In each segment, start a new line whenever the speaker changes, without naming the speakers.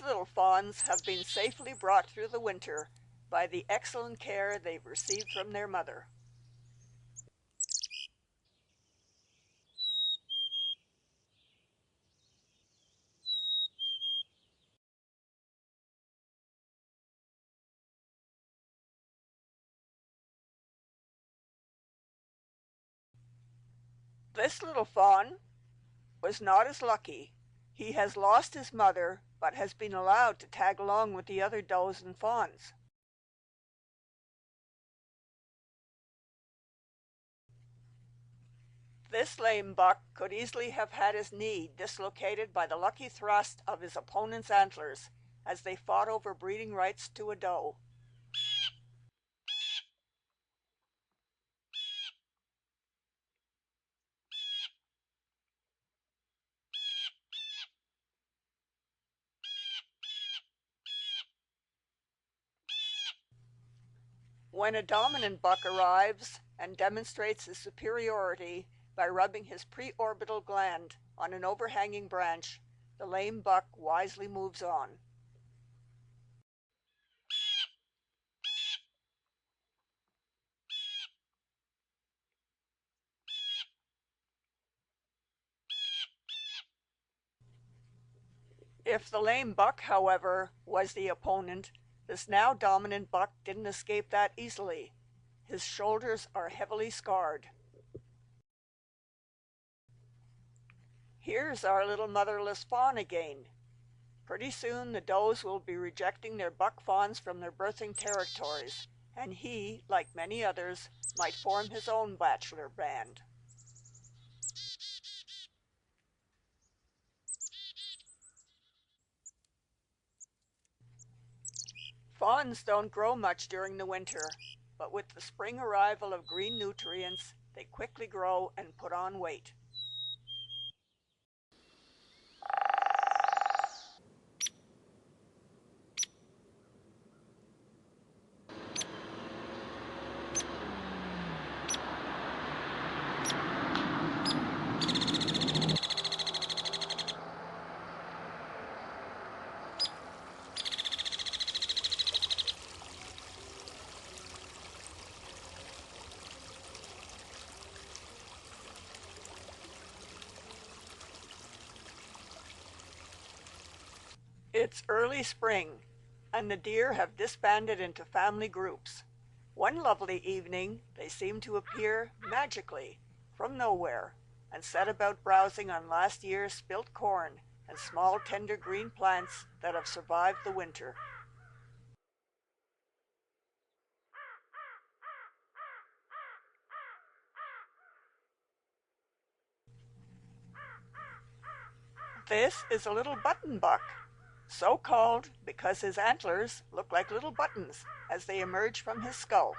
little fawns have been safely brought through the winter by the excellent care they've received from their mother. This little fawn was not as lucky. He has lost his mother, but has been allowed to tag along with the other does and fawns. This lame buck could easily have had his knee dislocated by the lucky thrust of his opponent's antlers as they fought over breeding rights to a doe. When a dominant buck arrives and demonstrates his superiority by rubbing his preorbital gland on an overhanging branch, the lame buck wisely moves on. If the lame buck, however, was the opponent, this now dominant buck didn't escape that easily. His shoulders are heavily scarred. Here's our little motherless fawn again. Pretty soon the does will be rejecting their buck fawns from their birthing territories, and he, like many others, might form his own bachelor band. Fawns don't grow much during the winter, but with the spring arrival of green nutrients, they quickly grow and put on weight. It's early spring, and the deer have disbanded into family groups. One lovely evening, they seem to appear magically from nowhere and set about browsing on last year's spilt corn and small tender green plants that have survived the winter. This is a little button buck, so called because his antlers look like little buttons as they emerge from his skull.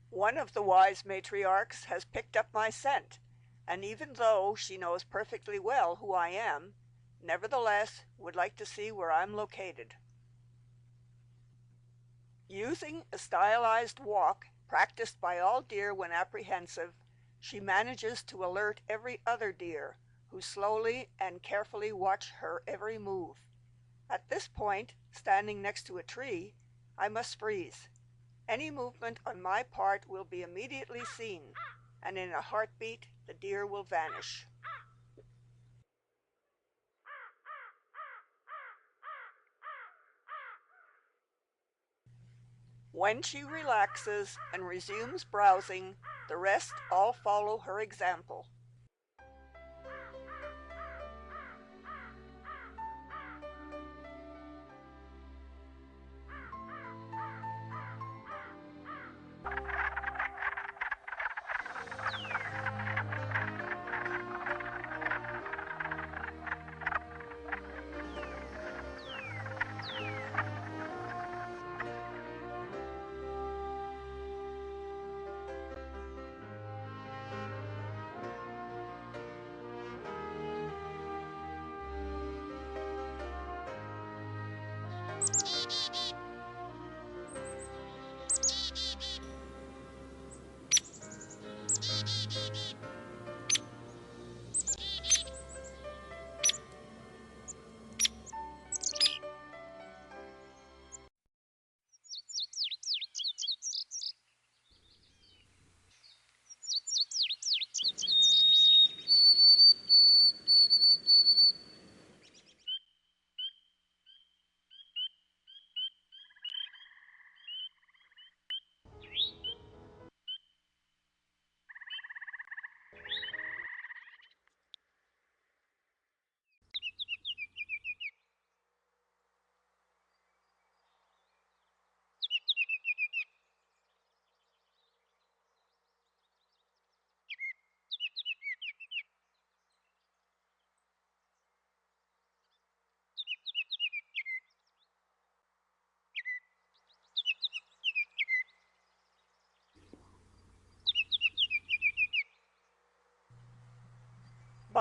One of the wise matriarchs has picked up my scent, and even though she knows perfectly well who I am, nevertheless would like to see where I'm located. Using a stylized walk practiced by all deer when apprehensive, she manages to alert every other deer, who slowly and carefully watch her every move. At this point, standing next to a tree, I must freeze. Any movement on my part will be immediately seen, and in a heartbeat the deer will vanish. When she relaxes and resumes browsing, the rest all follow her example.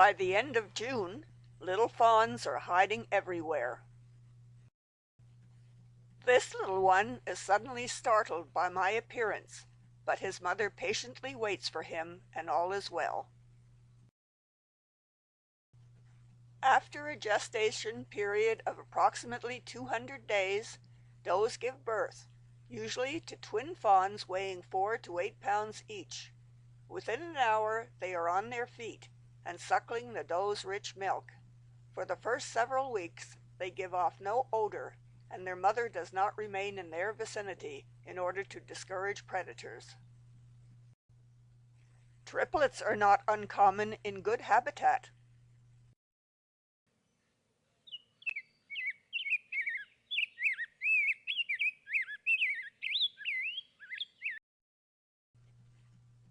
By the end of June, little fawns are hiding everywhere. This little one is suddenly startled by my appearance, but his mother patiently waits for him, and all is well. After a gestation period of approximately 200 days, does give birth, usually to twin fawns weighing 4 to 8 pounds each. Within an hour, they are on their feet and suckling the doe's rich milk. For the first several weeks, they give off no odor, and their mother does not remain in their vicinity in order to discourage predators. Triplets are not uncommon in good habitat.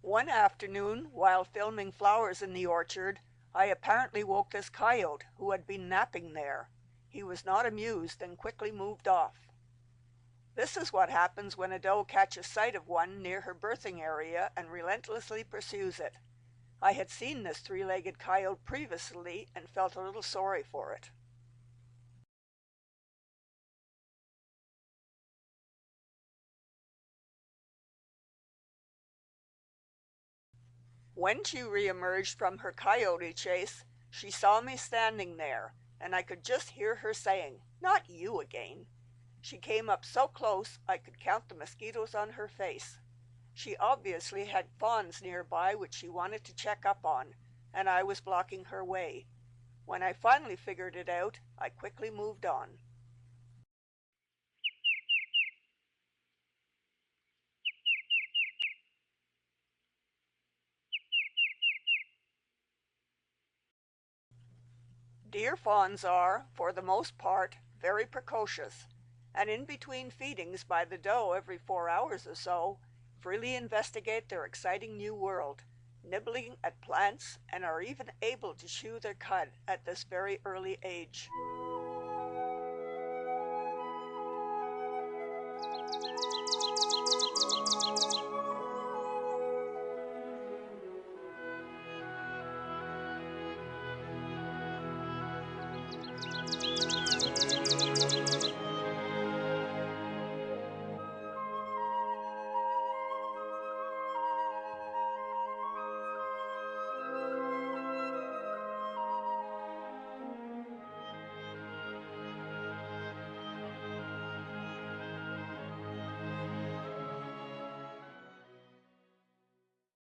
One afternoon, while filming flowers in the orchard, I apparently woke this coyote who had been napping there. He was not amused and quickly moved off. This is what happens when a doe catches sight of one near her birthing area and relentlessly pursues it. I had seen this three-legged coyote previously and felt a little sorry for it. When she re-emerged from her coyote chase, she saw me standing there, and I could just hear her saying, "Not you again." She came up so close I could count the mosquitoes on her face. She obviously had fawns nearby which she wanted to check up on, and I was blocking her way. When I finally figured it out, I quickly moved on. Deer fawns are, for the most part, very precocious, and in between feedings by the doe every 4 hours or so, freely investigate their exciting new world, nibbling at plants, and are even able to chew their cud at this very early age.